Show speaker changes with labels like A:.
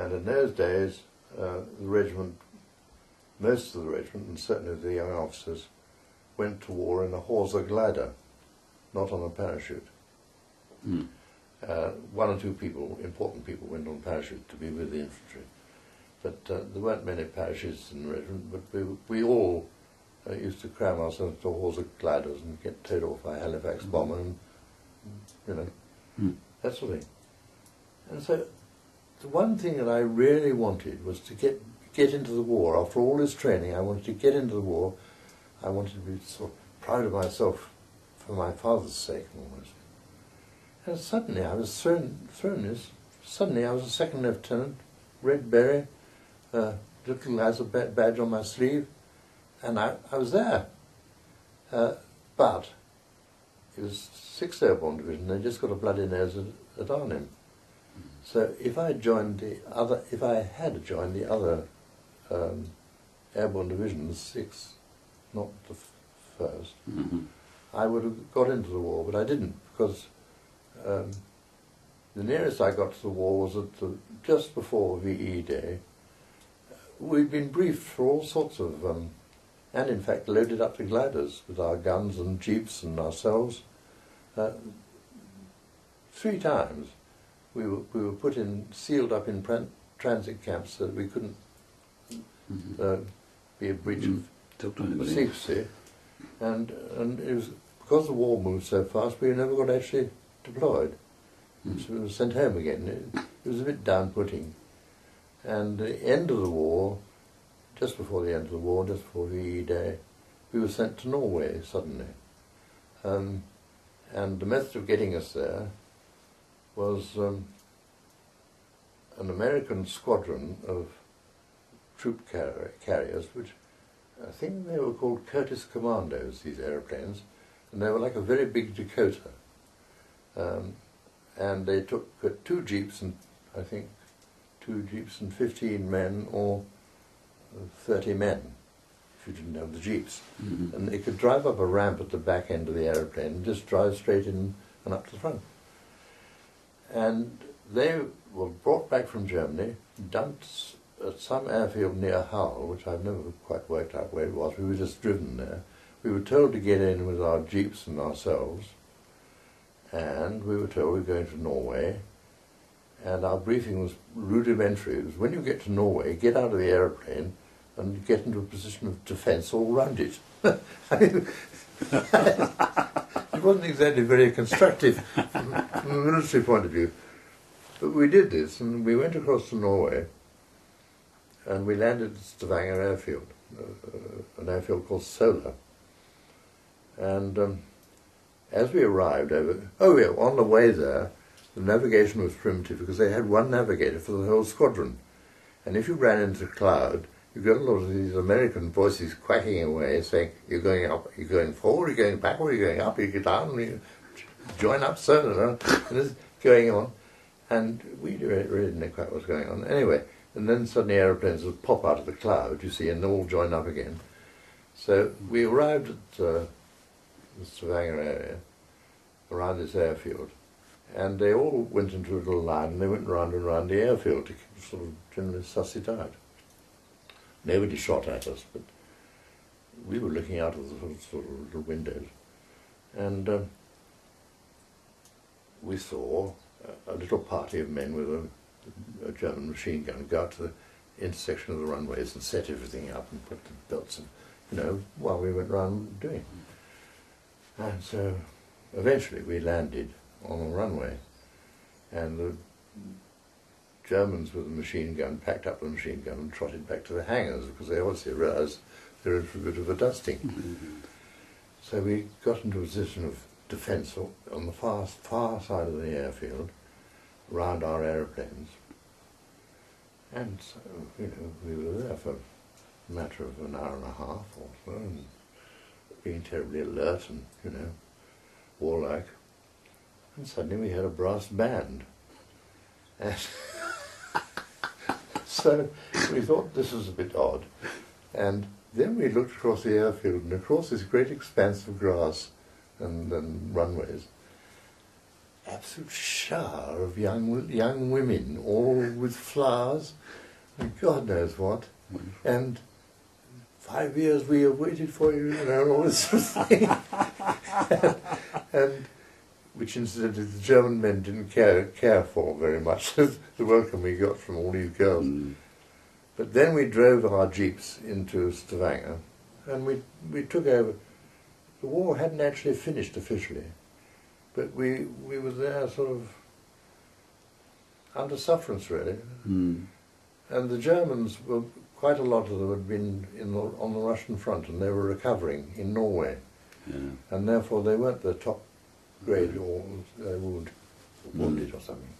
A: And in those days, the regiment, most of the regiment, and certainly the young officers, went to war in a hawser glider, not on a parachute.
B: Mm.
A: One or two people, important people, went on parachute to be with the infantry. But there weren't many parachutes in the regiment, but we all used to cram ourselves to hawser gliders and get towed off by a Halifax bomber and, that sort of thing. And so the one thing that I really wanted was to get into the war. After all this training, I wanted to get into the war. I wanted to be sort of proud of myself for my father's sake, almost. And suddenly I was thrown this. Suddenly I was a second lieutenant, red beret, little has a badge on my sleeve, and I was there. But it was 6th Airborne Division. They just got a bloody nose at Arnhem. So if I had joined the other Airborne Division, the 6th, not the 1st, I would have got into the war, but I didn't, because the nearest I got to the war was just before VE Day. We'd been briefed for all sorts of, and in fact loaded up the gliders with our guns and jeeps and ourselves. 3 times we were put in, sealed up in transit camps so that we couldn't be a breach of secrecy. And it was because the war moved so fast, we never got actually deployed. So we were sent home again. It was a bit down-putting. And the end of the war, just before the end of the war, just before VE Day, we were sent to Norway suddenly. And the method of getting us there was an American squadron of troop carriers, which I think they were called Curtiss Commandos, these aeroplanes, and they were like a very big Dakota. And they took 2 jeeps and, I think, 2 jeeps and 15 men, or 30 men, if you didn't have the jeeps. And they could drive up a ramp at the back end of the aeroplane and just drive straight in and up to the front. And they were brought back from Germany, dumped at some airfield near Hull, which I've never quite worked out where it was. We were just driven there. We were told to get in with our jeeps and ourselves, and we were told we were going to Norway, and our briefing was rudimentary. It was, when you get to Norway, get out of the aeroplane and get into a position of defence all round it. It wasn't exactly very constructive from a military point of view. But we did this, and we went across to Norway, and we landed at Stavanger airfield, an airfield called Sola. And as we arrived on the way there, the navigation was primitive because they had one navigator for the whole squadron. And if you ran into a cloud, you got a lot of these American voices quacking away, saying, you're going up, you're going forward, you're going backward, you're going up, you get down, you join up, so, and it's going on. And we really didn't know quite what was going on. Anyway, and then suddenly aeroplanes would pop out of the cloud, you see, and they all join up again. So we arrived at the Stavanger area, around this airfield, and they all went into a little line, and they went round and round the airfield to sort of generally suss it out. Nobody shot at us, but we were looking out of the sort of little windows, and we saw a little party of men with a German machine gun go out to the intersection of the runways and set everything up and put the belts in, while we went round doing. And so eventually we landed on a runway, and the Germans with the machine gun packed up the machine gun and trotted back to the hangars because they obviously realised they were in for a bit of a dusting. So we got into a position of defence on the far side of the airfield, around our aeroplanes. And so, we were there for a matter of an hour and a half or so, and being terribly alert and, warlike. And suddenly we had a brass band. And so we thought this was a bit odd. And then we looked across the airfield, and across this great expanse of grass and runways, absolute shower of young women, all with flowers, and God knows what, and 5 years we have waited for you, you know, and all this sort of thing. and which incidentally the German men didn't care for very much, the welcome we got from all these girls. Mm. But then we drove our jeeps into Stavanger, and we took over. The war hadn't actually finished officially, but we were there sort of under sufferance really. Mm. And the Germans were, quite a lot of them had been on the Russian front, and they were recovering in Norway. Yeah. And therefore they weren't the top grade, or they were wounded or something.